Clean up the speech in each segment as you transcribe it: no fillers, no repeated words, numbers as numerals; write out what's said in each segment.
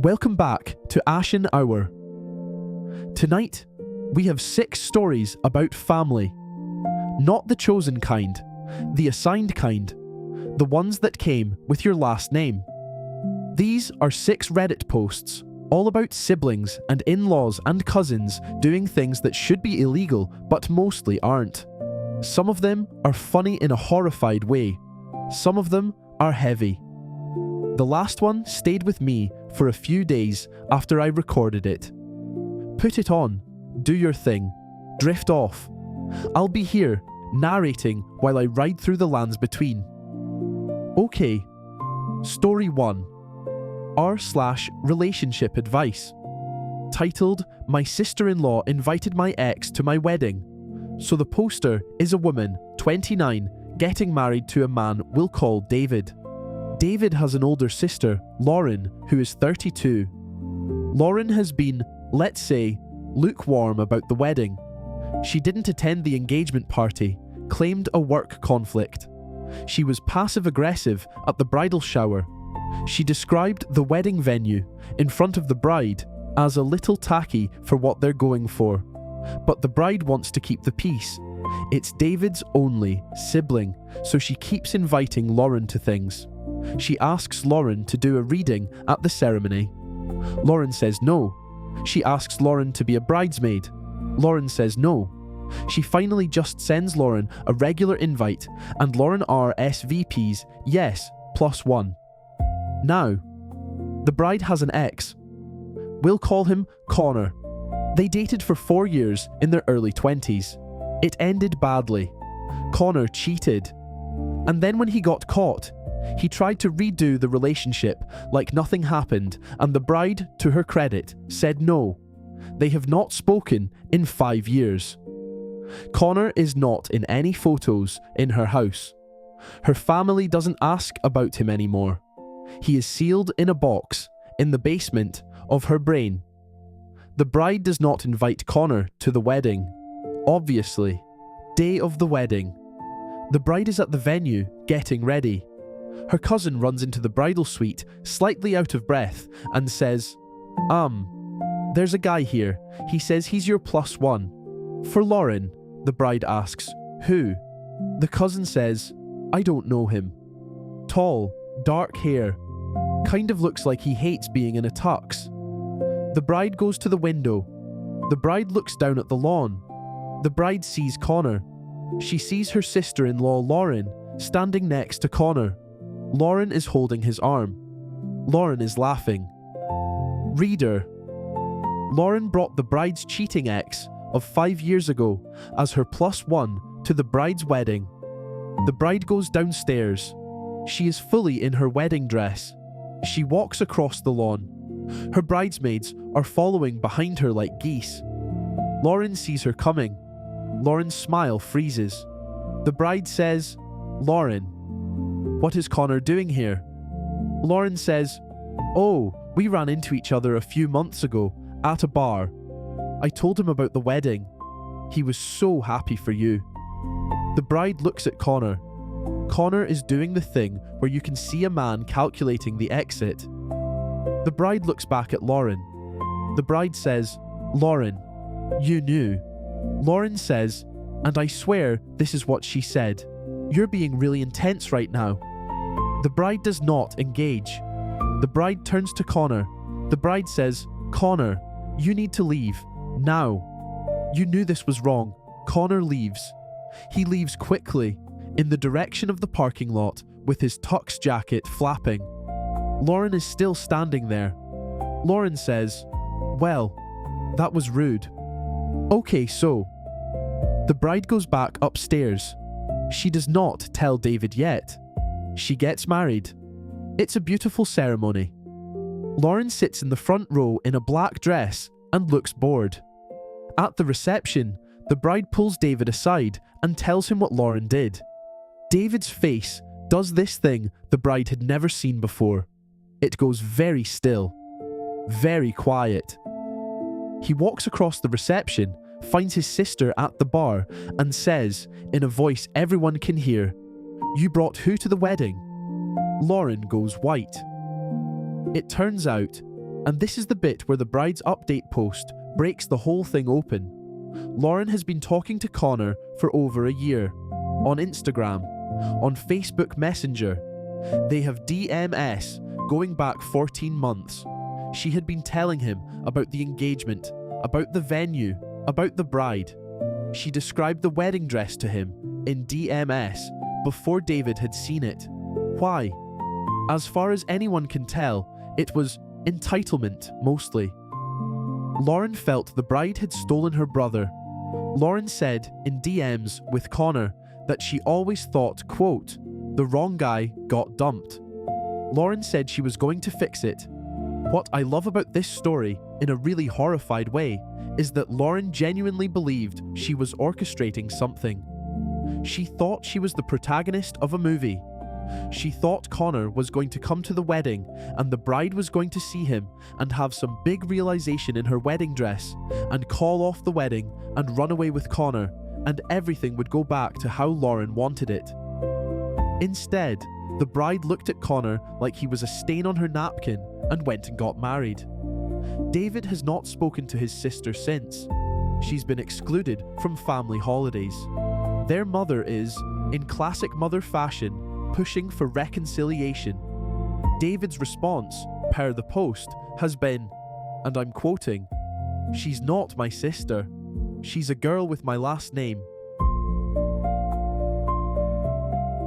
Welcome back to ASHEN Hour. Tonight, we have 6 stories about family. Not the chosen kind, the assigned kind, the ones that came with your last name. These are 6 Reddit posts, all about siblings and in-laws and cousins doing things that should be illegal but mostly aren't. Some of them are funny in a horrified way. Some of them are heavy. The last one stayed with me for a few days after I recorded it. Put it on, do your thing, drift off. I'll be here, narrating while I ride through the lands between. Okay, Story 1. R/relationship advice. Titled, My sister-in-law invited my ex to my wedding. So the poster is a woman, 29, getting married to a man we'll call David. David has an older sister, Lauren, who is 32. Lauren has been, let's say, lukewarm about the wedding. She didn't attend the engagement party, claimed a work conflict. She was passive-aggressive at the bridal shower. She described the wedding venue, in front of the bride, as a little tacky for what they're going for. But the bride wants to keep the peace. It's David's only sibling, so she keeps inviting Lauren to things. She asks Lauren to do a reading at the ceremony. Lauren says no. She asks Lauren to be a bridesmaid. Lauren says no. She finally just sends Lauren a regular invite, and Lauren RSVPs yes, +1. Now, the bride has an ex. We'll call him Connor. They dated for 4 years in their early 20s. It ended badly. Connor cheated. And then when he got caught, he tried to redo the relationship like nothing happened, and the bride, to her credit, said no. They have not spoken in 5 years. Connor is not in any photos in her house. Her family doesn't ask about him anymore. He is sealed in a box in the basement of her brain. The bride does not invite Connor to the wedding. Obviously, day of the wedding. The bride is at the venue, getting ready. Her cousin runs into the bridal suite, slightly out of breath, and says, there's a guy here. He says he's your +1. For Lauren, the bride asks, who? The cousin says, I don't know him. Tall, dark hair. Kind of looks like he hates being in a tux. The bride goes to the window. The bride looks down at the lawn. The bride sees Connor. She sees her sister-in-law Lauren standing next to Connor. Lauren is holding his arm. Lauren is laughing. Reader. Lauren brought the bride's cheating ex of 5 years ago as her +1 to the bride's wedding. The bride goes downstairs. She is fully in her wedding dress. She walks across the lawn. Her bridesmaids are following behind her like geese. Lauren sees her coming. Lauren's smile freezes. The bride says, Lauren, what is Connor doing here? Lauren says, oh, we ran into each other a few months ago at a bar. I told him about the wedding. He was so happy for you. The bride looks at Connor. Connor is doing the thing where you can see a man calculating the exit. The bride looks back at Lauren. The bride says, Lauren, you knew. Lauren says, and I swear this is what she said, you're being really intense right now. The bride does not engage. The bride turns to Connor. The bride says, Connor, you need to leave. Now. You knew this was wrong. Connor leaves. He leaves quickly, in the direction of the parking lot, with his tux jacket flapping. Lauren is still standing there. Lauren says, well, that was rude. Okay, so. The bride goes back upstairs. She does not tell David yet. She gets married. It's a beautiful ceremony. Lauren sits in the front row in a black dress and looks bored. At the reception, the bride pulls David aside and tells him what Lauren did. David's face does this thing the bride had never seen before. It goes very still, very quiet. He walks across the reception, finds his sister at the bar, and says, in a voice everyone can hear, you brought who to the wedding? Lauren goes white. It turns out And this is the bit where the bride's update post breaks the whole thing open. Lauren has been talking to Connor for over a year. On Instagram, on Facebook Messenger. They have DMS going back 14 months. She had been telling him about the engagement, about the venue, about the bride. She described the wedding dress to him in DMS before David had seen it. Why? As far as anyone can tell, it was entitlement mostly. Lauren felt the bride had stolen her brother. Lauren said in DMs with Connor that she always thought, quote, the wrong guy got dumped. Lauren said she was going to fix it. What I love about this story, in a really horrified way, is that Lauren genuinely believed she was orchestrating something. She thought she was the protagonist of a movie. She thought Connor was going to come to the wedding and the bride was going to see him and have some big realization in her wedding dress and call off the wedding and run away with Connor, and everything would go back to how Lauren wanted it. Instead, the bride looked at Connor like he was a stain on her napkin and went and got married. David has not spoken to his sister since. She's been excluded from family holidays. Their mother is, in classic mother fashion, pushing for reconciliation. David's response, per the post, has been, and I'm quoting, "She's not my sister. She's a girl with my last name."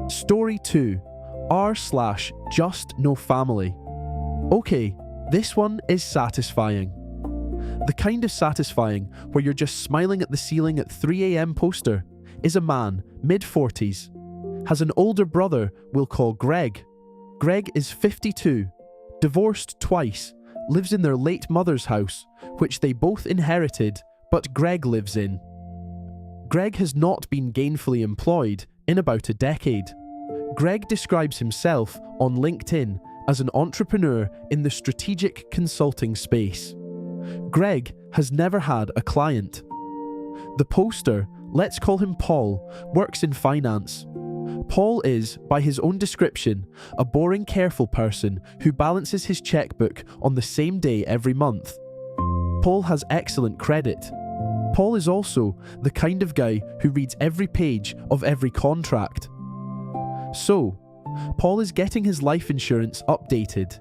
Story 2. r/JUSTNOFAMILY. Okay, this one is satisfying. The kind of satisfying where you're just smiling at the ceiling at 3 a.m. poster is a man, mid-40s. Has an older brother we'll call Greg. Greg is 52, divorced twice, lives in their late mother's house, which they both inherited, but Greg lives in. Greg has not been gainfully employed in about a decade. Greg describes himself on LinkedIn as an entrepreneur in the strategic consulting space. Greg has never had a client. The poster, let's call him Paul, works in finance. Paul is, by his own description, a boring, careful person who balances his checkbook on the same day every month. Paul has excellent credit. Paul is also the kind of guy who reads every page of every contract. So, Paul is getting his life insurance updated.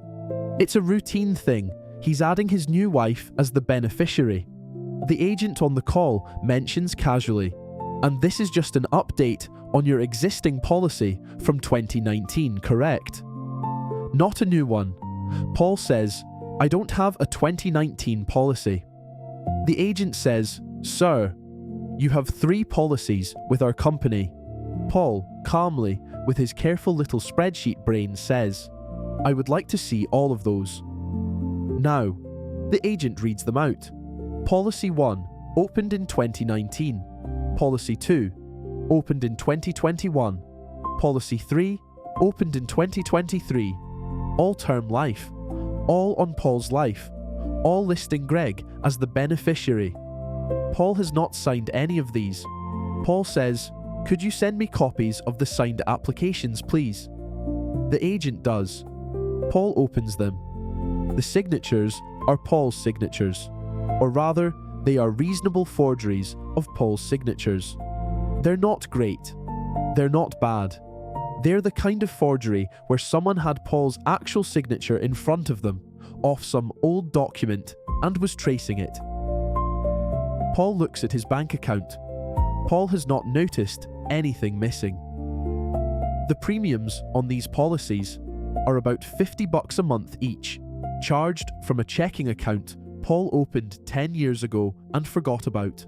It's a routine thing. He's adding his new wife as the beneficiary. The agent on the call mentions casually, and this is just an update on your existing policy from 2019, correct? Not a new one. Paul says, I don't have a 2019 policy. The agent says, Sir, you have 3 policies with our company. Paul, calmly, with his careful little spreadsheet brain, says, I would like to see all of those. Now, the agent reads them out. Policy 1, opened in 2019. Policy 2, opened in 2021. Policy 3, opened in 2023. All term life. All on Paul's life. All listing Greg as the beneficiary. Paul has not signed any of these. Paul says, could you send me copies of the signed applications, please? The agent does. Paul opens them. The signatures are Paul's signatures. Or rather, they are reasonable forgeries of Paul's signatures. They're not great. They're not bad. They're the kind of forgery where someone had Paul's actual signature in front of them, off some old document, and was tracing it. Paul looks at his bank account. Paul has not noticed anything missing. The premiums on these policies are about $50 a month each, charged from a checking account Paul opened 10 years ago and forgot about.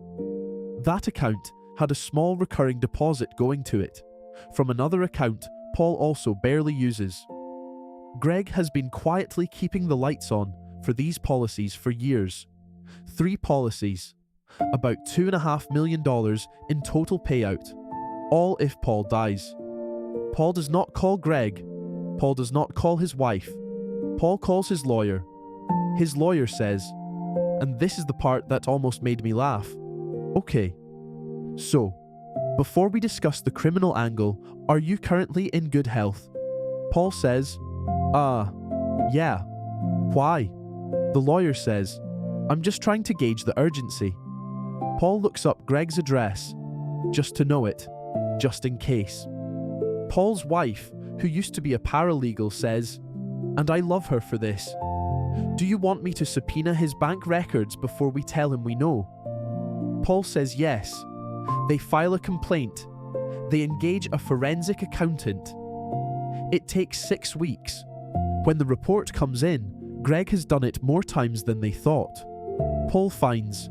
That account had a small recurring deposit going to it, from another account Paul also barely uses. Greg has been quietly keeping the lights on for these policies for years. 3 policies, about $2.5 million in total payout, all if Paul dies. Paul does not call Greg. Paul does not call his wife. Paul calls his lawyer. His lawyer says, and this is the part that almost made me laugh, okay, so, before we discuss the criminal angle, are you currently in good health? Paul says, yeah. Why? The lawyer says, "I'm just trying to gauge the urgency." Paul looks up Greg's address, just to know it, just in case. Paul's wife, who used to be a paralegal, says, "And I love her for this. Do you want me to subpoena his bank records before we tell him we know?" Paul says yes. They file a complaint. They engage a forensic accountant. It takes 6 weeks. When the report comes in, Greg has done it more times than they thought. Paul finds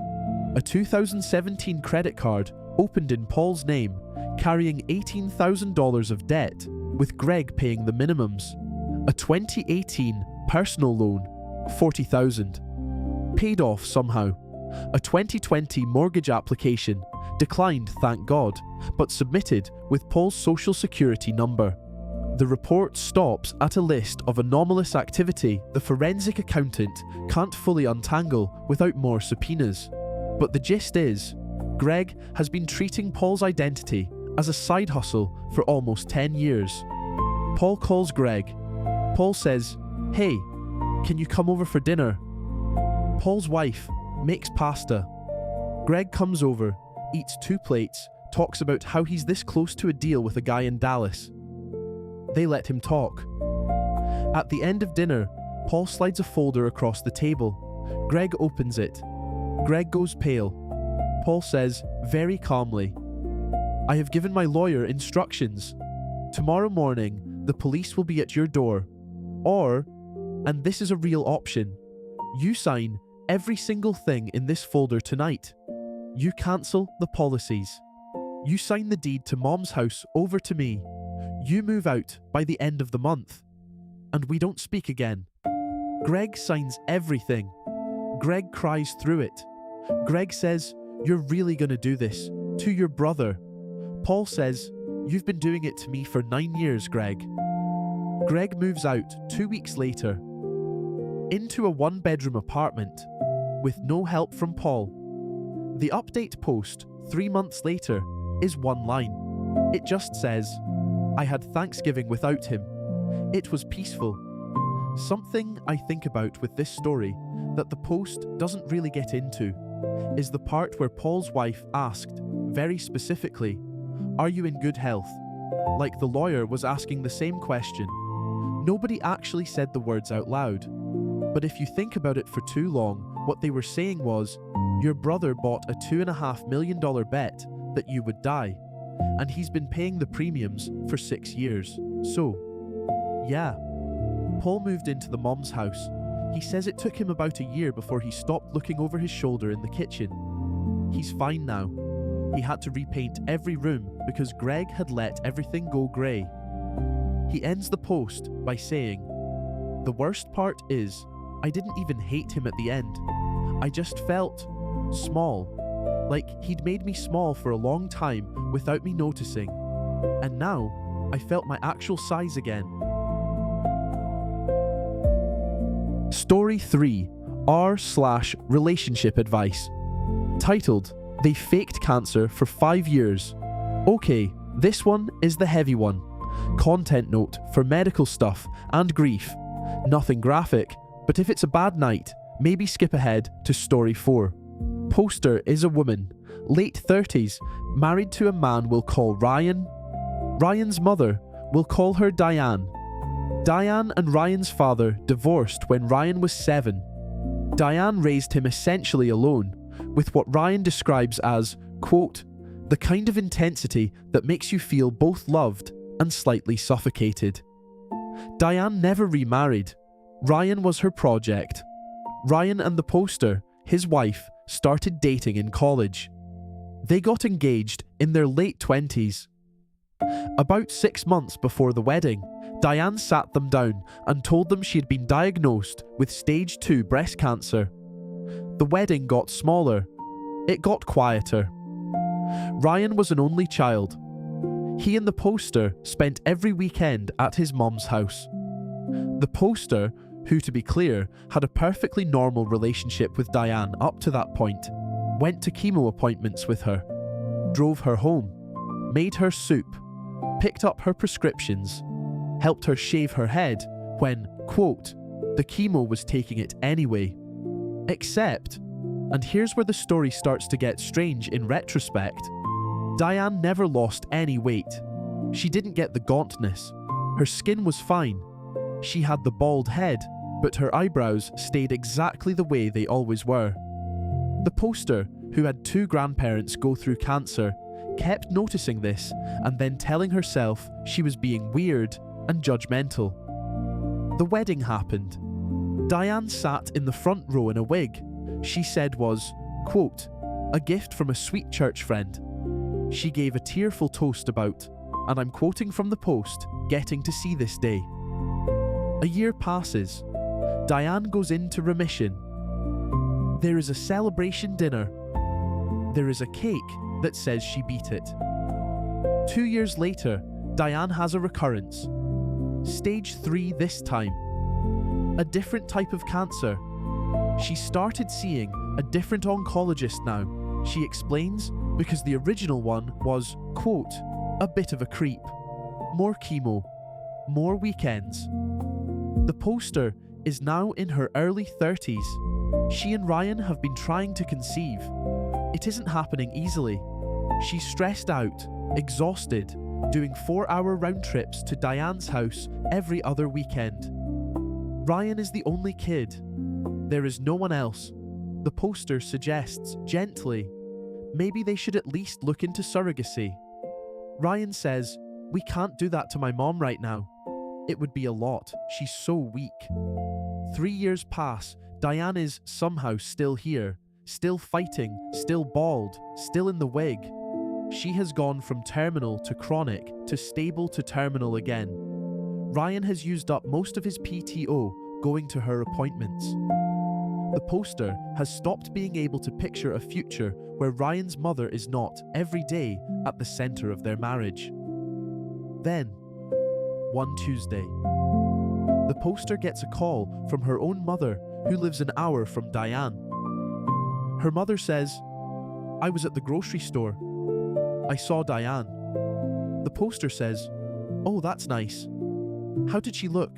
a 2017 credit card opened in Paul's name, carrying $18,000 of debt, with Greg paying the minimums. A 2018 personal loan, $40,000, paid off somehow. A 2020 mortgage application, declined thank God, but submitted with Paul's social security number. The report stops at a list of anomalous activity the forensic accountant can't fully untangle without more subpoenas. But the gist is, Greg has been treating Paul's identity as a side hustle for almost 10 years. Paul calls Greg. Paul says, "Hey, can you come over for dinner?" Paul's wife makes pasta. Greg comes over, eats 2 plates, talks about how he's this close to a deal with a guy in Dallas. They let him talk. At the end of dinner, Paul slides a folder across the table. Greg opens it. Greg goes pale. Paul says, very calmly, "I have given my lawyer instructions. Tomorrow morning, the police will be at your door. Or, and this is a real option, you sign every single thing in this folder tonight. You cancel the policies. You sign the deed to Mom's house over to me. You move out by the end of the month. And we don't speak again." Greg signs everything. Greg cries through it. Greg says, "You're really gonna do this? To your brother?" Paul says, "You've been doing it to me for 9 years, Greg." Greg moves out 2 weeks later, into a 1-bedroom apartment, with no help from Paul. The update post 3 months later is 1 line. It just says, "I had Thanksgiving without him. It was peaceful." Something I think about with this story that the post doesn't really get into is the part where Paul's wife asked, very specifically, "Are you in good health?" Like the lawyer was asking the same question. Nobody actually said the words out loud. But if you think about it for too long, what they were saying was, your brother bought a $2.5 million bet that you would die, and he's been paying the premiums for 6 years. So, yeah. Paul moved into the mom's house. He says it took him about a year before he stopped looking over his shoulder in the kitchen. He's fine now. He had to repaint every room because Greg had let everything go grey. He ends the post by saying, "The worst part is, I didn't even hate him at the end. I just felt small. Like he'd made me small for a long time without me noticing. And now, I felt my actual size again." Story 3. R/relationship advice. Titled, "They faked cancer for 5 years." Okay, this one is the heavy one. Content note for medical stuff and grief. Nothing graphic, but if it's a bad night, maybe skip ahead to story 4. Poster is a woman, late 30s, married to a man we'll call Ryan. Ryan's mother, we'll call her Diane. Diane and Ryan's father divorced when Ryan was 7. Diane raised him essentially alone, with what Ryan describes as, quote, "the kind of intensity that makes you feel both loved and slightly suffocated." Diane never remarried. Ryan was her project. Ryan and the poster, his wife, started dating in college. They got engaged in their late 20s. About 6 months before the wedding, Diane sat them down and told them she had been diagnosed with stage 2 breast cancer. The wedding got smaller. It got quieter. Ryan was an only child. He and the poster spent every weekend at his mom's house. The poster, who to be clear, had a perfectly normal relationship with Diane up to that point, went to chemo appointments with her, drove her home, made her soup, picked up her prescriptions, helped her shave her head when, quote, The chemo was taking it anyway. Except, and here's where the story starts to get strange in retrospect, Diane never lost any weight. She didn't get the gauntness. Her skin was fine. She had the bald head, but her eyebrows stayed exactly the way they always were. The poster, who had 2 grandparents go through cancer, kept noticing this and then telling herself she was being weird and judgmental. The wedding happened. Diane sat in the front row in a wig she said was, quote, a gift from a sweet church friend. She gave a tearful toast about, and I'm quoting from the post, getting to see this day. A year passes. Diane goes into remission. There is a celebration dinner. There is a cake that says she beat it. 2 years later, Diane has a recurrence. Stage 3 this time. A different type of cancer. She started seeing a different oncologist now, she explains, because the original one was, quote, a bit of a creep. More chemo. More weekends. The poster is now in her early 30s. She and Ryan have been trying to conceive. It isn't happening easily. She's stressed out, exhausted, doing 4-hour round trips to Diane's house every other weekend. Ryan is the only kid. There is no one else. The poster suggests, gently, maybe they should at least look into surrogacy. Ryan says, we can't do that to my mom right now. It would be a lot. She's so weak. 3 years pass. Diane is somehow still here, still fighting, still bald, still in the wig. She has gone from terminal to chronic to stable to terminal again. Ryan has used up most of his PTO going to her appointments. The poster has stopped being able to picture a future where Ryan's mother is not, every day, at the center of their marriage. Then, one Tuesday, the poster gets a call from her own mother, who lives an hour from Diane. Her mother says, I was at the grocery store. I saw Diane. The poster says, oh, that's nice. How did she look?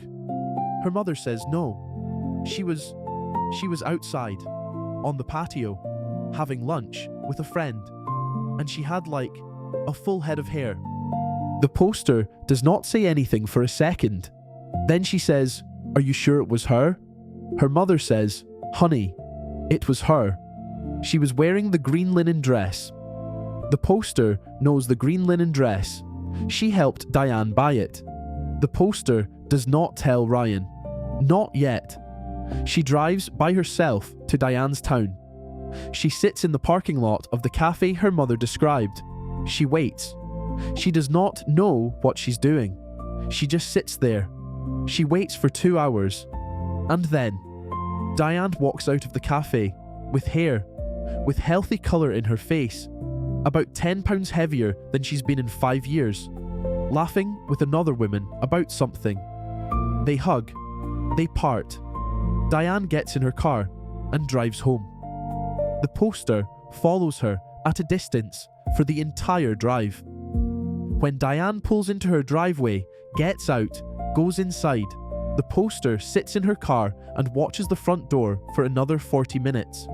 Her mother says no. She was outside, on the patio, having lunch with a friend, and she had like a full head of hair. The poster does not say anything for a second. Then she says, are you sure it was her? Her mother says, honey, it was her. She was wearing the green linen dress. The poster knows the green linen dress. She helped Diane buy it. The poster does not tell Ryan. Not yet. She drives by herself to Diane's town. She sits in the parking lot of the cafe her mother described. She waits. She does not know what she's doing. She just sits there. She waits for 2 hours. And then, Diane walks out of the cafe, with hair, with healthy colour in her face, about 10 pounds heavier than she's been in 5 years, laughing with another woman about something. They hug. They part. Diane gets in her car and drives home. The poster follows her at a distance for the entire drive. When Diane pulls into her driveway, gets out, goes inside, the poster sits in her car and watches the front door for another 40 minutes.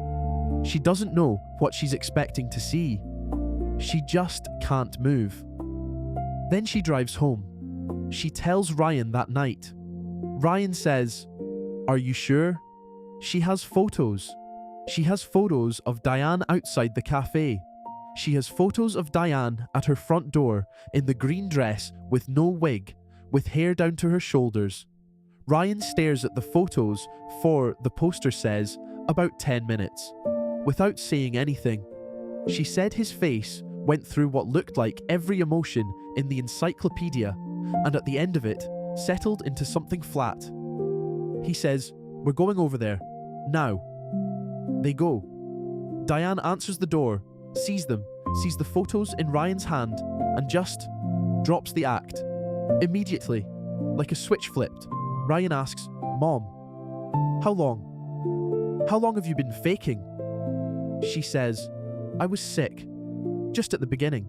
She doesn't know what she's expecting to see. She just can't move. Then she drives home. She tells Ryan that night. Ryan says, are you sure? She has photos. She has photos of Diane outside the cafe. She has photos of Diane at her front door in the green dress with no wig, with hair down to her shoulders. Ryan stares at the photos for, the poster says, about 10 minutes, without saying anything. She said his face went through what looked like every emotion in the encyclopedia, and at the end of it, settled into something flat. He says, we're going over there. Now. They go. Diane answers the door, sees them, sees the photos in Ryan's hand, and just drops the act. Immediately, like a switch flipped, Ryan asks, Mom, how long? How long have you been faking? She says, I was sick, just at the beginning.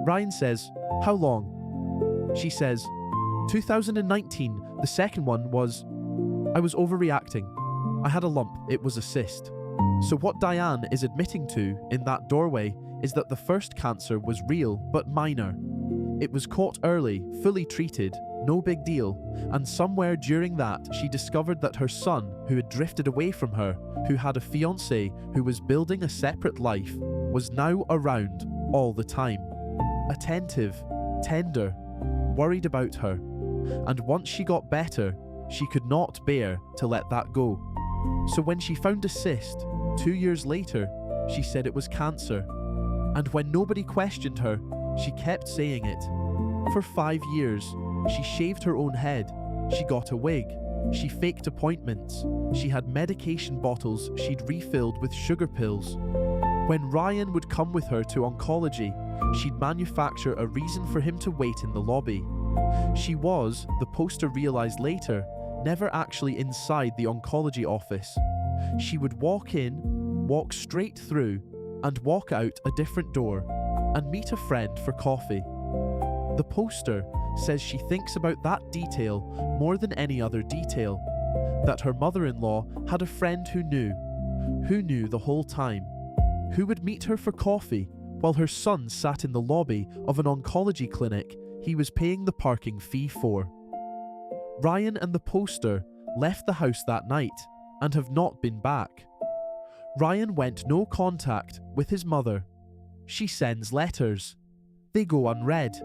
Ryan says, how long? She says, 2019, the second one was... I was overreacting. I had a lump, it was a cyst. So what Diane is admitting to in that doorway is that the first cancer was real but minor. It was caught early, fully treated, no big deal, and somewhere during that she discovered that her son, who had drifted away from her, who had a fiancé who was building a separate life, was now around all the time. Attentive, tender, worried about her. And once she got better, she could not bear to let that go. So when she found a cyst, 2 years later, she said it was cancer. And when nobody questioned her, she kept saying it. For 5 years, she shaved her own head, she got a wig, she faked appointments, she had medication bottles she'd refilled with sugar pills. When Ryan would come with her to oncology, she'd manufacture a reason for him to wait in the lobby. She was, the poster realized later, never actually inside the oncology office. She would walk in, walk straight through, and walk out a different door, and meet a friend for coffee. The poster says she thinks about that detail more than any other detail, that her mother-in-law had a friend who knew the whole time, who would meet her for coffee while her son sat in the lobby of an oncology clinic he was paying the parking fee for. Ryan and the poster left the house that night and have not been back. Ryan went no contact with his mother. She sends letters. They go unread.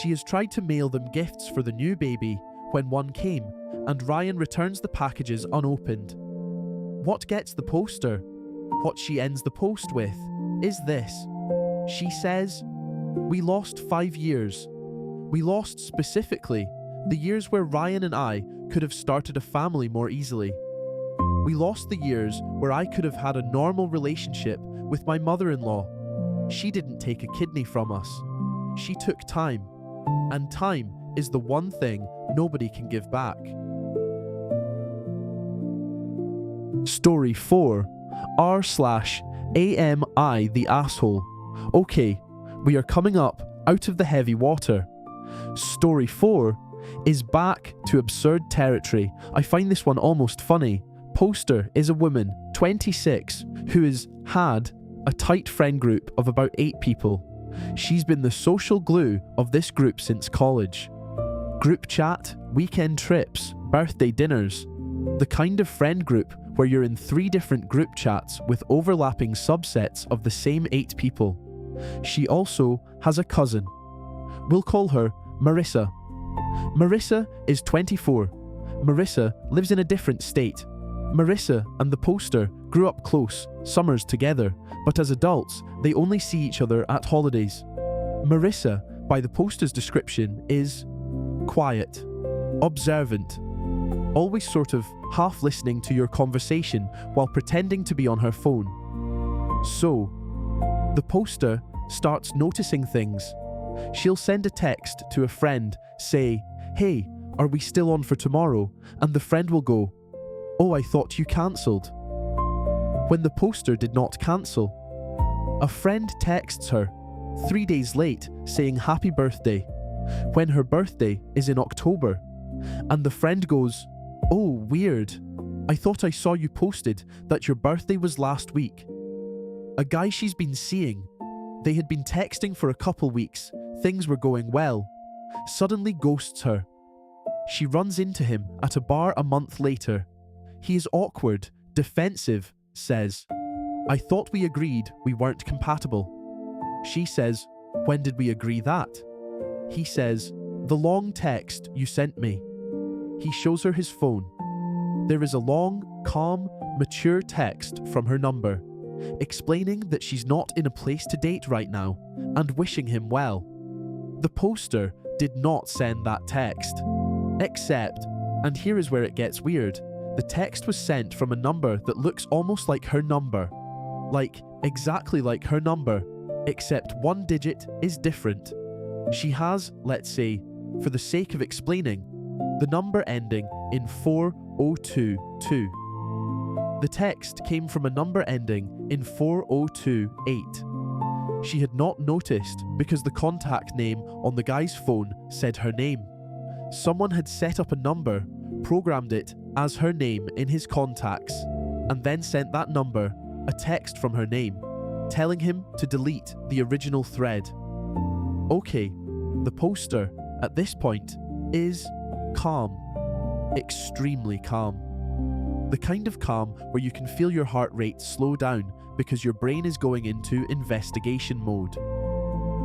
She has tried to mail them gifts for the new baby when one came, and Ryan returns the packages unopened. What gets the poster? What she ends the post with is this. She says, "We lost 5 years. We lost specifically the years where Ryan and I could have started a family more easily. We lost the years where I could have had a normal relationship with my mother-in-law. She didn't take a kidney from us. She took time. And time is the one thing nobody can give back." Story 4. r/AMI the asshole. Okay, we are coming up out of the heavy water. Story 4 is back to absurd territory. I find this one almost funny. Poster is a woman, 26, who has had a tight friend group of about 8 people. She's been the social glue of this group since college. Group chat, weekend trips, birthday dinners. The kind of friend group where you're in 3 different group chats with overlapping subsets of the same 8 people. She also has a cousin. We'll call her Marissa. Marissa is 24. Marissa lives in a different state. Marissa and the poster grew up close, summers together, but as adults, they only see each other at holidays. Marissa, by the poster's description, is quiet, observant, always sort of half listening to your conversation while pretending to be on her phone. So, the poster starts noticing things. She'll send a text to a friend, say, "Hey, are we still on for tomorrow?" And the friend will go, "Oh, I thought you cancelled." When the poster did not cancel, a friend texts her 3 days late saying happy birthday, when her birthday is in October. And the friend goes, "Oh, weird. I thought I saw you posted that your birthday was last week." A guy she's been seeing, they had been texting for a couple weeks, things were going well, suddenly ghosts her. She runs into him at a bar a month later. He is awkward, defensive, says, "I thought we agreed we weren't compatible." She says, "When did we agree that?" He says, "The long text you sent me." He shows her his phone. There is a long, calm, mature text from her number, explaining that she's not in a place to date right now and wishing him well. The poster did not send that text. Except, and here is where it gets weird, the text was sent from a number that looks almost like her number. Like, exactly like her number, except one digit is different. She has, let's say, for the sake of explaining, the number ending in 4022. The text came from a number ending in 4028. She had not noticed because the contact name on the guy's phone said her name. Someone had set up a number programmed it as her name in his contacts, and then sent that number a text from her name, telling him to delete the original thread. Okay, the poster at this point is calm, extremely calm. The kind of calm where you can feel your heart rate slow down because your brain is going into investigation mode.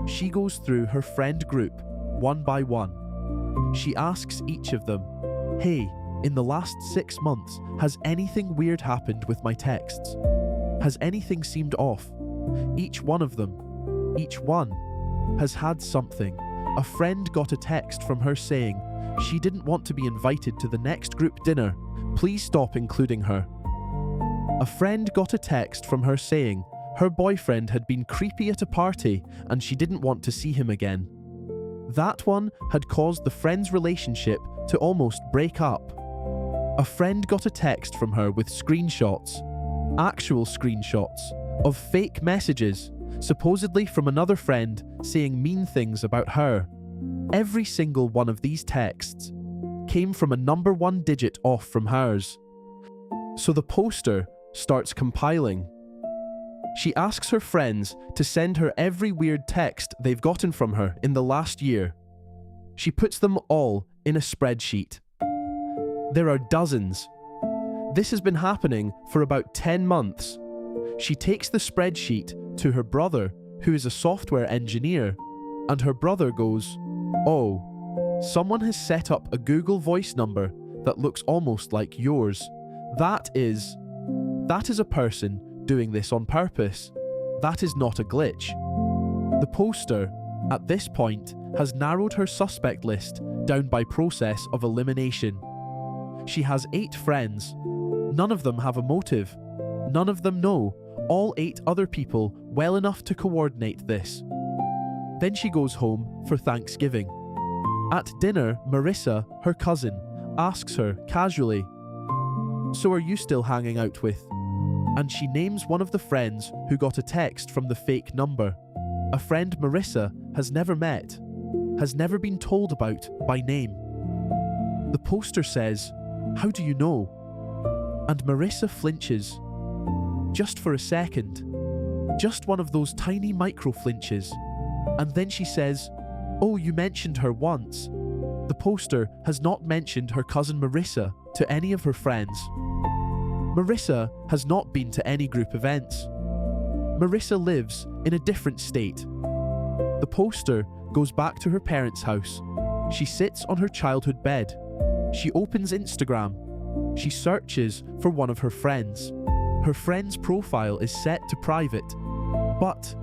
She goes through her friend group one by one. She asks each of them, "Hey, in the last 6 months, has anything weird happened with my texts? Has anything seemed off?" Each one of them, each one, has had something. A friend got a text from her saying she didn't want to be invited to the next group dinner. Please stop including her. A friend got a text from her saying her boyfriend had been creepy at a party and she didn't want to see him again. That one had caused the friend's relationship to almost break up. A friend got a text from her with screenshots, actual screenshots, of fake messages, supposedly from another friend saying mean things about her. Every single one of these texts came from a number 1 digit off from hers. So the poster starts compiling. She asks her friends to send her every weird text they've gotten from her in the last year. She puts them all in a spreadsheet. There are dozens. This has been happening for about 10 months. She takes the spreadsheet to her brother, who is a software engineer, and her brother goes, "Oh, someone has set up a Google Voice number that looks almost like yours. That is a person doing this on purpose. That is not a glitch." The poster, at this point, has narrowed her suspect list down by process of elimination. She has 8 friends. None of them have a motive. None of them know all 8 other people well enough to coordinate this. Then she goes home for Thanksgiving. At dinner, Marissa, her cousin, asks her casually, "So are you still hanging out with?" And she names one of the friends who got a text from the fake number. A friend Marissa has never met, has never been told about by name. The poster says, "How do you know?" And Marissa flinches. Just for a second. Just one of those tiny micro flinches. And then she says, "Oh, you mentioned her once." The poster has not mentioned her cousin Marissa to any of her friends. Marissa has not been to any group events. Marissa lives in a different state. The poster goes back to her parents' house. She sits on her childhood bed. She opens Instagram. She searches for one of her friends. Her friend's profile is set to private, but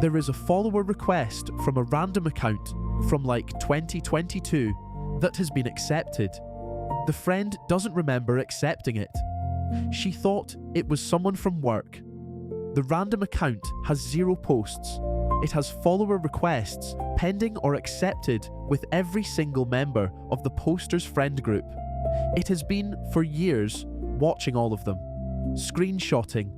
there is a follower request from a random account from like 2022 that has been accepted. The friend doesn't remember accepting it. She thought it was someone from work. The random account has 0 posts. It has follower requests pending or accepted with every single member of the poster's friend group. It has been, for years, watching all of them, screenshotting,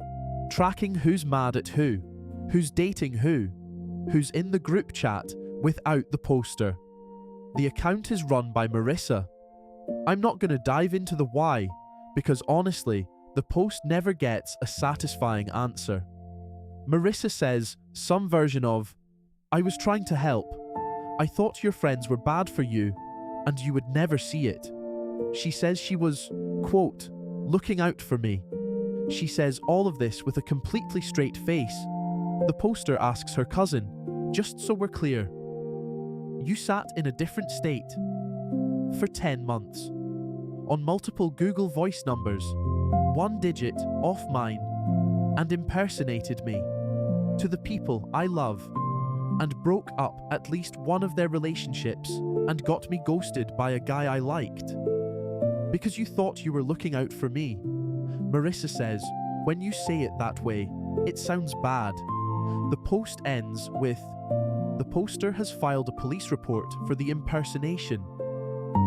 tracking who's mad at who's dating who's in the group chat without the poster. The account is run by Marissa. I'm not going to dive into the why, because honestly, the post never gets a satisfying answer. Marissa says some version of, "I was trying to help. I thought your friends were bad for you, and you would never see it." She says she was, quote, "looking out for me." She says all of this with a completely straight face. The poster asks her cousin, "Just so we're clear, you sat in a different state for 10 months, on multiple Google Voice numbers, 1 digit off mine, and impersonated me to the people I love, and broke up at least one of their relationships and got me ghosted by a guy I liked, because you thought you were looking out for me." Marissa says, "When you say it that way, it sounds bad." The post ends with, "The poster has filed a police report for the impersonation.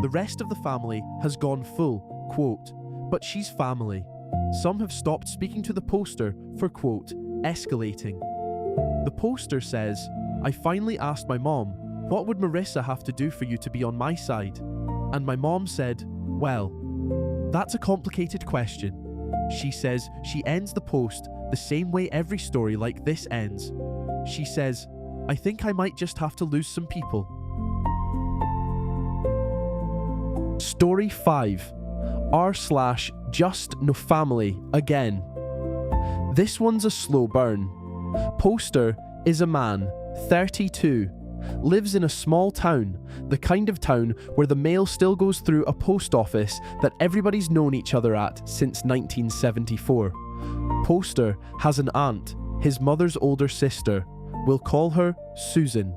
The rest of the family has gone full, quote, but she's family. Some have stopped speaking to the poster for, quote, escalating." The poster says, "I finally asked my mom, what would Marissa have to do for you to be on my side? And my mom said, well, That's a complicated question. She says she ends the post the same way every story like this ends. She says, "I think I might just have to lose some people." Story 5. r/JUSTNOFAMILY again. This one's a slow burn. Poster is a man, 32, lives in a small town, the kind of town where the mail still goes through a post office that everybody's known each other at since 1974. Poster has an aunt, his mother's older sister. We'll call her Susan.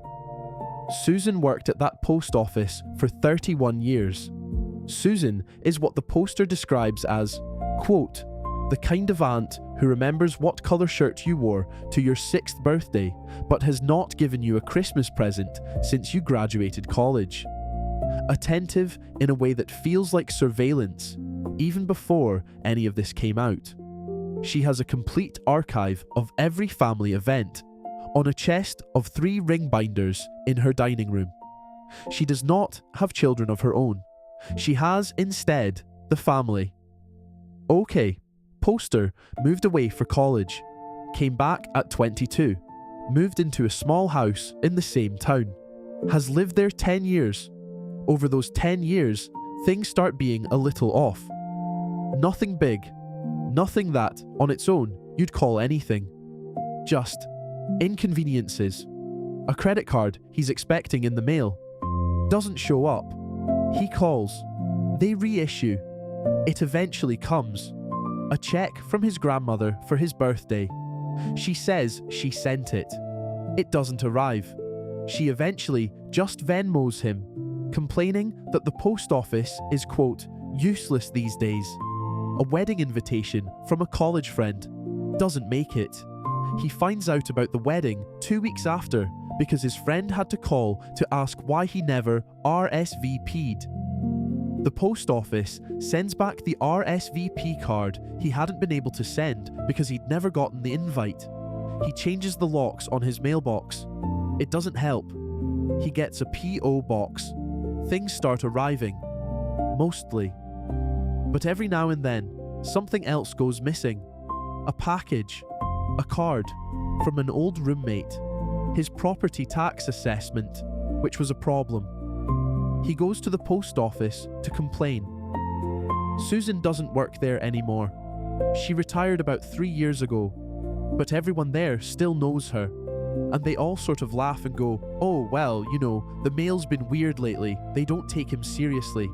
Susan worked at that post office for 31 years. Susan is what the poster describes as, quote, "the kind of aunt who remembers what colour shirt you wore to your 6th birthday, but has not given you a Christmas present since you graduated college. Attentive in a way that feels like surveillance, even before any of this came out. She has a complete archive of every family event on a chest of 3 ring binders in her dining room. She does not have children of her own. She has, instead, the family." Okay, Poster moved away for college, came back at 22, moved into a small house in the same town, has lived there 10 years. Over those 10 years, things start being a little off. Nothing big, nothing that, on its own, you'd call anything. Just inconveniences. A credit card he's expecting in the mail doesn't show up. He calls. They reissue. It eventually comes. A check from his grandmother for his birthday. She says she sent it. It doesn't arrive. She eventually just Venmos him, complaining that the post office is, quote, "useless these days." A wedding invitation from a college friend doesn't make it. He finds out about the wedding 2 weeks after because his friend had to call to ask why he never RSVP'd. The post office sends back the RSVP card he hadn't been able to send because he'd never gotten the invite. He changes the locks on his mailbox. It doesn't help. He gets a P.O. box. Things start arriving. Mostly. But every now and then, something else goes missing. A package. A card. From an old roommate. His property tax assessment, which was a problem. He goes to the post office to complain. Susan doesn't work there anymore. She retired about 3 years ago, but everyone there still knows her. And they all sort of laugh and go, "Oh, well, you know, the mail's been weird lately. They don't take him seriously."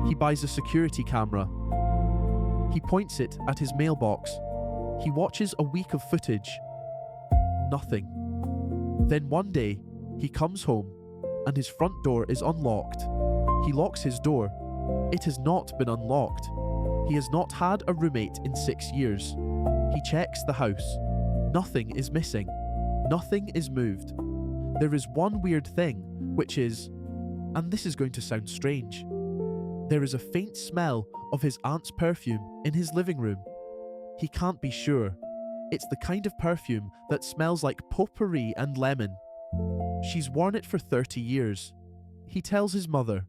He buys a security camera. He points it at his mailbox. He watches a week of footage. Nothing. Then one day, he comes home and his front door is unlocked. He locks his door. It has not been unlocked. He has not had a roommate in 6 years. He checks the house. Nothing is missing. Nothing is moved. There is one weird thing, which is, and this is going to sound strange, there is a faint smell of his aunt's perfume in his living room. He can't be sure. It's the kind of perfume that smells like potpourri and lemon. She's worn it for 30 years. He tells his mother.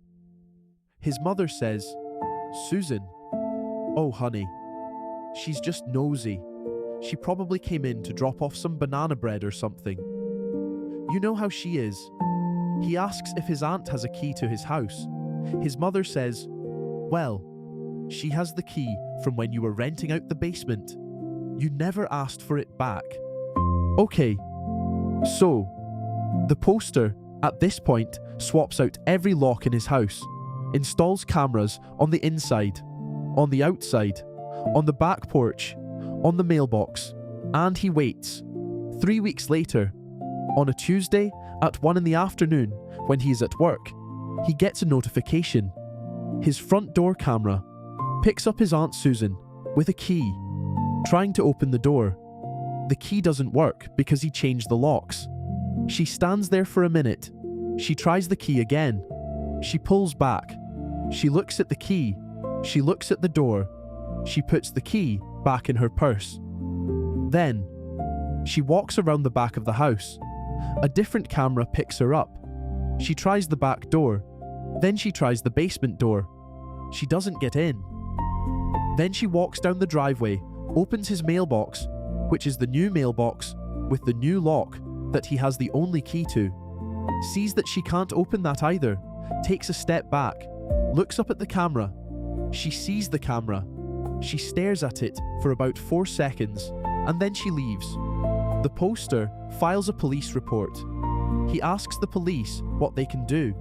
His mother says, "Susan, oh honey, she's just nosy. She probably came in to drop off some banana bread or something. You know how she is." He asks if his aunt has a key to his house. His mother says, "Well, she has the key from when you were renting out the basement. You never asked for it back." Okay, so the poster, at this point, swaps out every lock in his house, installs cameras on the inside, on the outside, on the back porch, on the mailbox, and he waits. 3 weeks later, on a Tuesday at 1 in the afternoon, when he is at work, he gets a notification. His front door camera picks up his Aunt Susan with a key, trying to open the door. The key doesn't work because he changed the locks. She stands there for a minute. She tries the key again. She pulls back. She looks at the key. She looks at the door. She puts the key back in her purse. Then, she walks around the back of the house. A different camera picks her up. She tries the back door. Then she tries the basement door. She doesn't get in. Then she walks down the driveway, opens his mailbox, which is the new mailbox with the new lock that he has the only key to, sees that she can't open that either, takes a step back, looks up at the camera. She sees the camera. She stares at it for about 4 seconds, and then she leaves. The poster files a police report. He asks the police what they can do.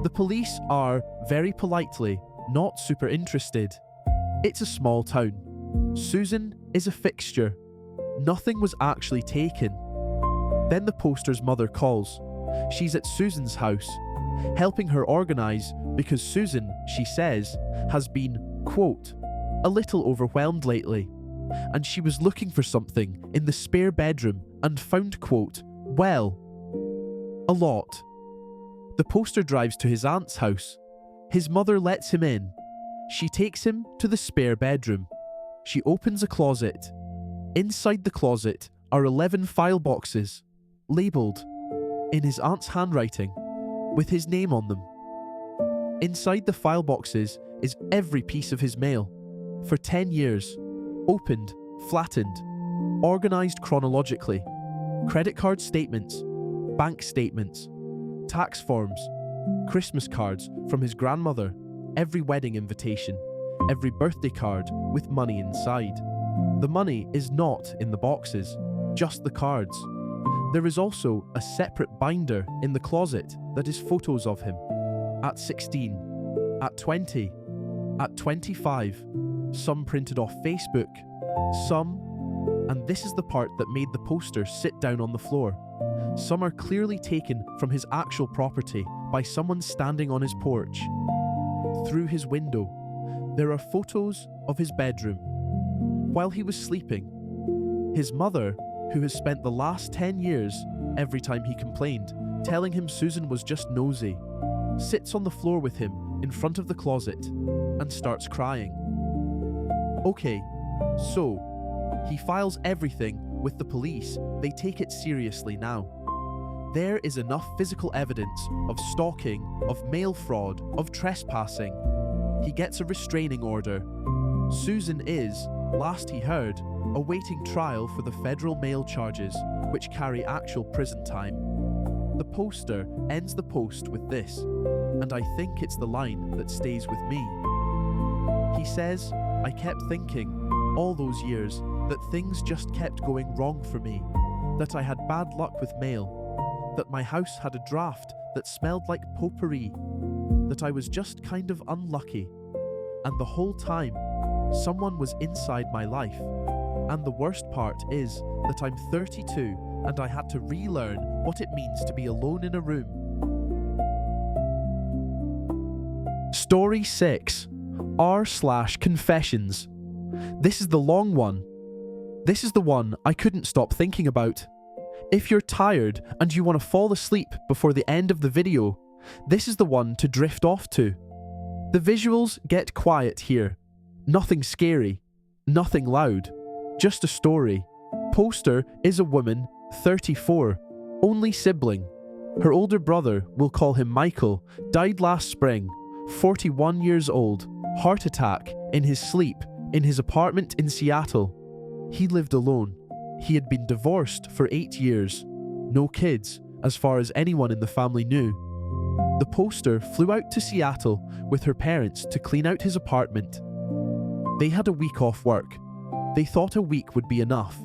The police are, very politely, not super interested. It's a small town. Susan is a fixture. Nothing was actually taken. Then the poster's mother calls. She's at Susan's house, helping her organise because Susan, she says, has been, quote, a little overwhelmed lately, and she was looking for something in the spare bedroom and found, quote, well, a lot. The poster drives to his aunt's house. His mother lets him in. She takes him to the spare bedroom. She opens a closet. Inside the closet are 11 file boxes, labelled, in his aunt's handwriting, with his name on them. Inside the file boxes is every piece of his mail, for 10 years, opened, flattened, organised chronologically, credit card statements, bank statements, tax forms, Christmas cards from his grandmother, every wedding invitation, every birthday card with money inside. The money is not in the boxes, just the cards. There is also a separate binder in the closet that is photos of him. At 16, at 20, at 25, some printed off Facebook, some, and this is the part that made the poster sit down on the floor, some are clearly taken from his actual property by someone standing on his porch. Through his window, there are photos of his bedroom. While he was sleeping, his mother, who has spent the last 10 years, every time he complained, telling him Susan was just nosy, sits on the floor with him in front of the closet and starts crying. Okay, so he files everything with the police. They take it seriously now. There is enough physical evidence of stalking, of mail fraud, of trespassing. He gets a restraining order. Susan is, last he heard, awaiting trial for the federal mail charges, which carry actual prison time. The poster ends the post with this, and I think it's the line that stays with me. He says, I kept thinking, all those years, that things just kept going wrong for me, that I had bad luck with mail, that my house had a draft that smelled like potpourri, that I was just kind of unlucky, and the whole time, someone was inside my life. And the worst part is that I'm 32 and I had to relearn what it means to be alone in a room. Story 6. R/Confessions. This is the long one. This is the one I couldn't stop thinking about. If you're tired and you want to fall asleep before the end of the video, this is the one to drift off to. The visuals get quiet here. Nothing scary. Nothing loud. Just a story. Poster is a woman, 34, only sibling. Her older brother, we'll call him Michael, died last spring, 41 years old, heart attack, in his sleep, in his apartment in Seattle. He lived alone. He had been divorced for 8 years. No kids, as far as anyone in the family knew. The poster flew out to Seattle with her parents to clean out his apartment. They had a week off work. They thought a week would be enough.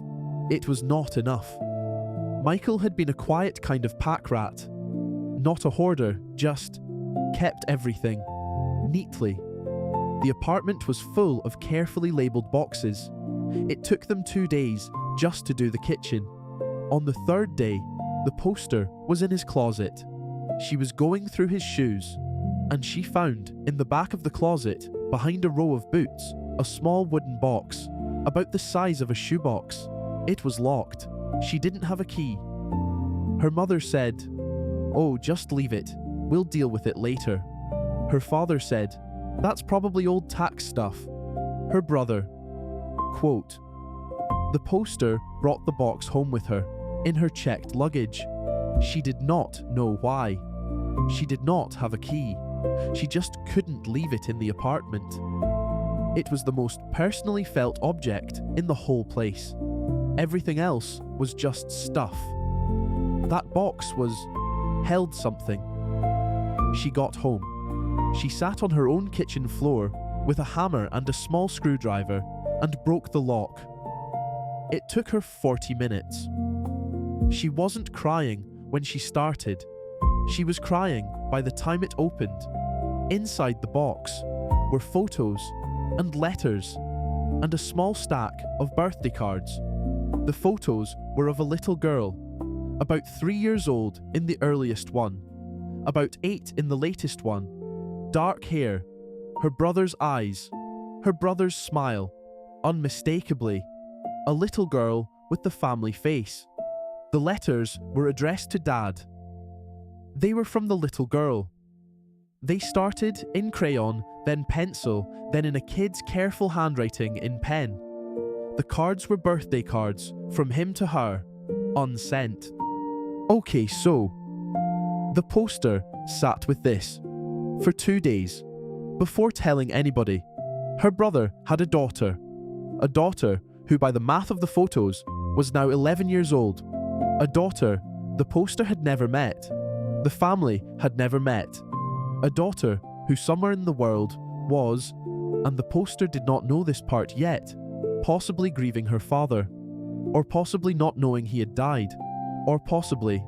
It was not enough. Michael had been a quiet kind of pack rat. Not a hoarder, just kept everything neatly. The apartment was full of carefully labelled boxes. It took them 2 days just to do the kitchen. On the 3rd day, the poster was in his closet. She was going through his shoes, and she found, in the back of the closet, behind a row of boots, a small wooden box, about the size of a shoebox. It was locked. She didn't have a key. Her mother said, "Oh, just leave it. We'll deal with it later." Her father said, "That's probably old tax stuff." Her brother, quote, "The poster brought the box home with her, in her checked luggage. She did not know why. She did not have a key. She just couldn't leave it in the apartment." It was the most personally felt object in the whole place. Everything else was just stuff. That box held something. She got home. She sat on her own kitchen floor with a hammer and a small screwdriver and broke the lock. It took her 40 minutes. She wasn't crying when she started. She was crying by the time it opened. Inside the box were photos and letters and a small stack of birthday cards. The photos were of a little girl, about 3 years old in the earliest one, about 8 in the latest one, dark hair, her brother's eyes, her brother's smile, unmistakably, a little girl with the family face. The letters were addressed to Dad. They were from the little girl. They started in crayon, then pencil, then in a kid's careful handwriting in pen. The cards were birthday cards from him to her, unsent. Okay, so the poster sat with this for 2 days before telling anybody. Her brother had a daughter who by the math of the photos was now 11 years old, a daughter the poster had never met, the family had never met, a daughter who somewhere in the world was, and the poster did not know this part yet, possibly grieving her father, or possibly not knowing he had died, or possibly,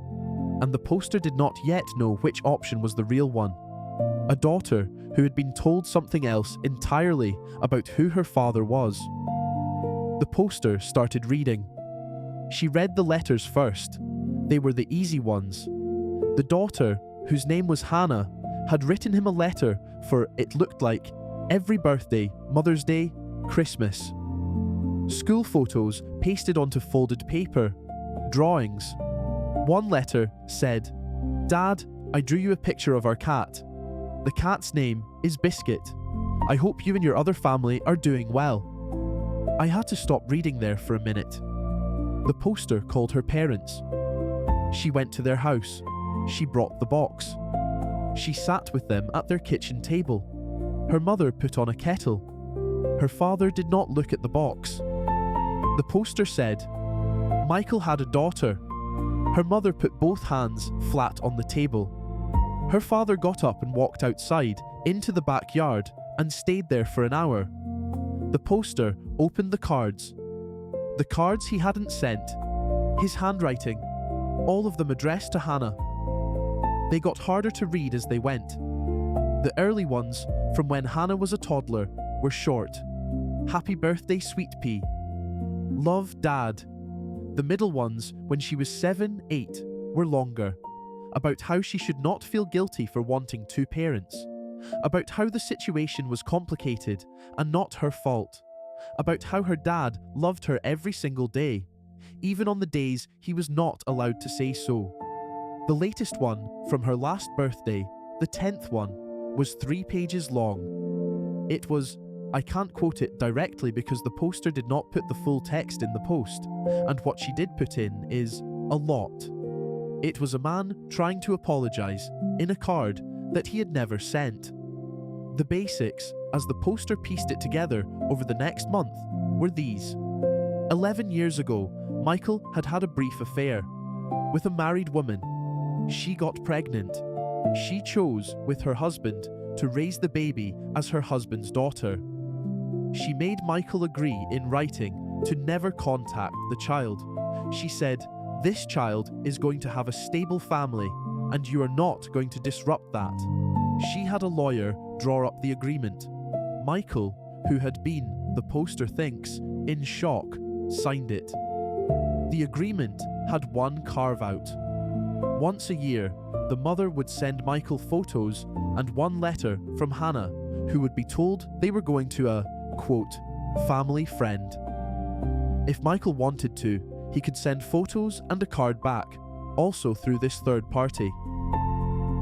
and the poster did not yet know which option was the real one, a daughter who had been told something else entirely about who her father was. The poster started reading. She read the letters first. They were the easy ones. The daughter, whose name was Hannah, had written him a letter for, it looked like, every birthday, Mother's Day, Christmas. School photos pasted onto folded paper. Drawings. One letter said, "Dad, I drew you a picture of our cat. The cat's name is Biscuit. I hope you and your other family are doing well." I had to stop reading there for a minute. The poster called her parents. She went to their house. She brought the box. She sat with them at their kitchen table. Her mother put on a kettle. Her father did not look at the box. The poster said, "Michael had a daughter." Her mother put both hands flat on the table. Her father got up and walked outside into the backyard and stayed there for an hour. The poster opened the cards. The cards he hadn't sent. His handwriting. All of them addressed to Hannah. They got harder to read as they went. The early ones, from when Hannah was a toddler, were short. "Happy birthday, sweet pea. Love, Dad." The middle ones, when she was 7, 8, were longer. About how she should not feel guilty for wanting 2 parents. About how the situation was complicated and not her fault. About how her dad loved her every single day, even on the days he was not allowed to say so. The latest one, from her last birthday, the 10th one, was 3 pages long. It was, I can't quote it directly because the poster did not put the full text in the post, and what she did put in is a lot. It was a man trying to apologize in a card that he had never sent. The basics, as the poster pieced it together over the next month, were these. 11 years ago, Michael had had a brief affair with a married woman. She got pregnant. She chose, with her husband, to raise the baby as her husband's daughter. She made Michael agree in writing to never contact the child. She said, "This child is going to have a stable family, and you are not going to disrupt that." She had a lawyer draw up the agreement. Michael, who had been, the poster thinks, in shock, signed it. The agreement had one carve-out. Once a year, the mother would send Michael photos and one letter from Hannah, who would be told they were going to a, quote, family friend. If Michael wanted to, he could send photos and a card back, also through this third party.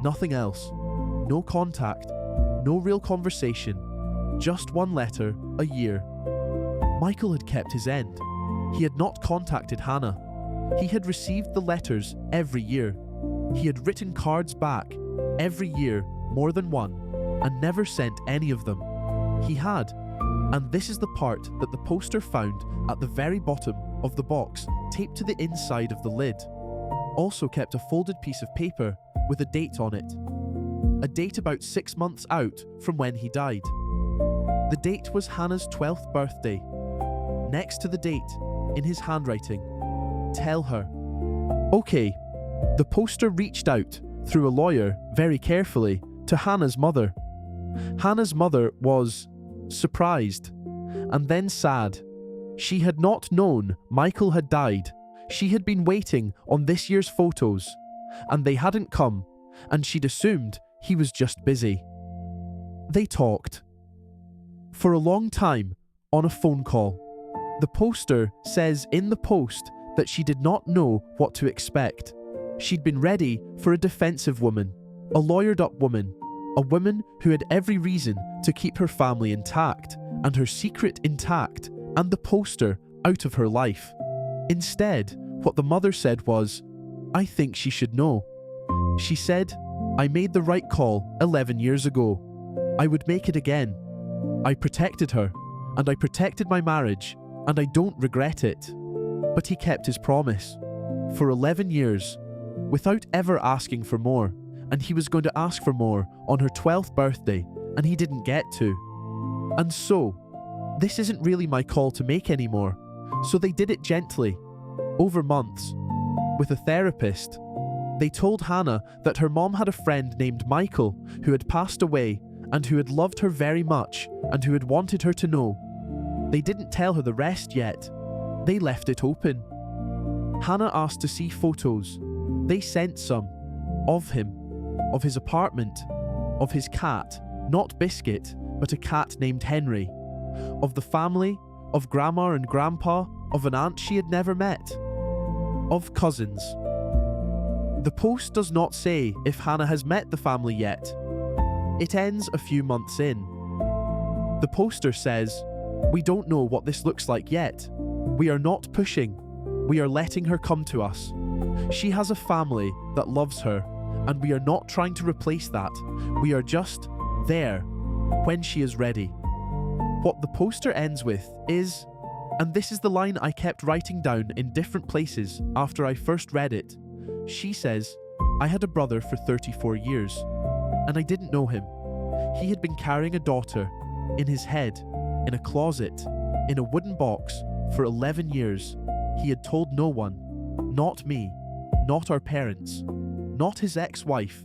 Nothing else. No contact. No real conversation. Just one letter a year. Michael had kept his end. He had not contacted Hannah. He had received the letters every year. He had written cards back every year, more than one, and never sent any of them. He had. And this is the part that the poster found at the very bottom of the box, taped to the inside of the lid. Also kept a folded piece of paper with a date on it. A date about 6 months out from when he died. The date was Hannah's 12th birthday. Next to the date, in his handwriting, "Tell her." Okay, the poster reached out through a lawyer very carefully to Hannah's mother. Hannah's mother was surprised and then sad. She had not known Michael had died. She had been waiting on this year's photos, and they hadn't come, and she'd assumed he was just busy. They talked for a long time on a phone call. The poster says in the post that she did not know what to expect. She'd been ready for a defensive woman, a lawyered-up woman, a woman who had every reason to keep her family intact and her secret intact and the poster out of her life. Instead, what the mother said was, "I think she should know." She said, "I made the right call 11 years ago. I would make it again. I protected her, and I protected my marriage, and I don't regret it." But he kept his promise. For 11 years, without ever asking for more, and he was going to ask for more on her 12th birthday, and he didn't get to. And so, this isn't really my call to make anymore. So they did it gently, over months, with a therapist. They told Hannah that her mom had a friend named Michael who had passed away and who had loved her very much and who had wanted her to know. They didn't tell her the rest yet. They left it open. Hannah asked to see photos. They sent some. Of him. Of his apartment. Of his cat. Not Biscuit, but a cat named Henry. Of the family. Of Grandma and Grandpa. Of an aunt she had never met. Of cousins. The post does not say if Hannah has met the family yet. It ends a few months in. The poster says, "We don't know what this looks like yet. We are not pushing. We are letting her come to us. She has a family that loves her, and we are not trying to replace that. We are just there when she is ready." What the poster ends with is, and this is the line I kept writing down in different places after I first read it. She says, "I had a brother for 34 years, and I didn't know him. He had been carrying a daughter in his head, in a closet, in a wooden box for 11 years. He had told no one, not me, not our parents, not his ex-wife,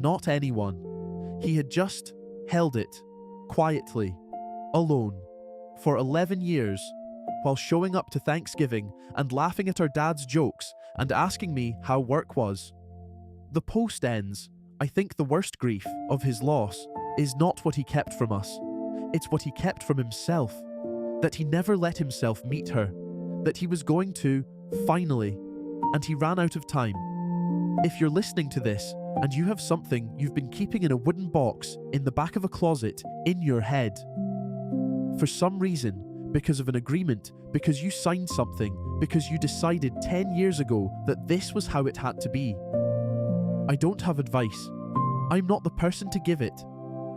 not anyone. He had just held it, quietly, alone, for 11 years, while showing up to Thanksgiving and laughing at our dad's jokes and asking me how work was." The post ends, "I think the worst grief of his loss is not what he kept from us. It's what he kept from himself. That he never let himself meet her. That he was going to, finally, and he ran out of time." If you're listening to this and you have something you've been keeping in a wooden box in the back of a closet in your head, for some reason, because of an agreement, because you signed something, because you decided 10 years ago that this was how it had to be, I don't have advice. I'm not the person to give it.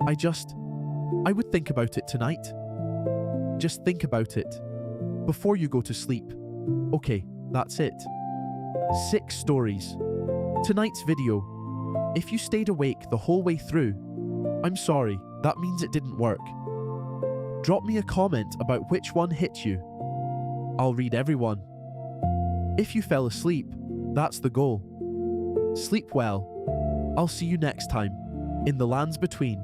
I would think about it tonight. Just think about it. Before you go to sleep. Okay, that's it. 6 stories. Tonight's video. If you stayed awake the whole way through, I'm sorry, that means it didn't work. Drop me a comment about which one hit you. I'll read everyone. If you fell asleep, that's the goal. Sleep well. I'll see you next time, in the lands between.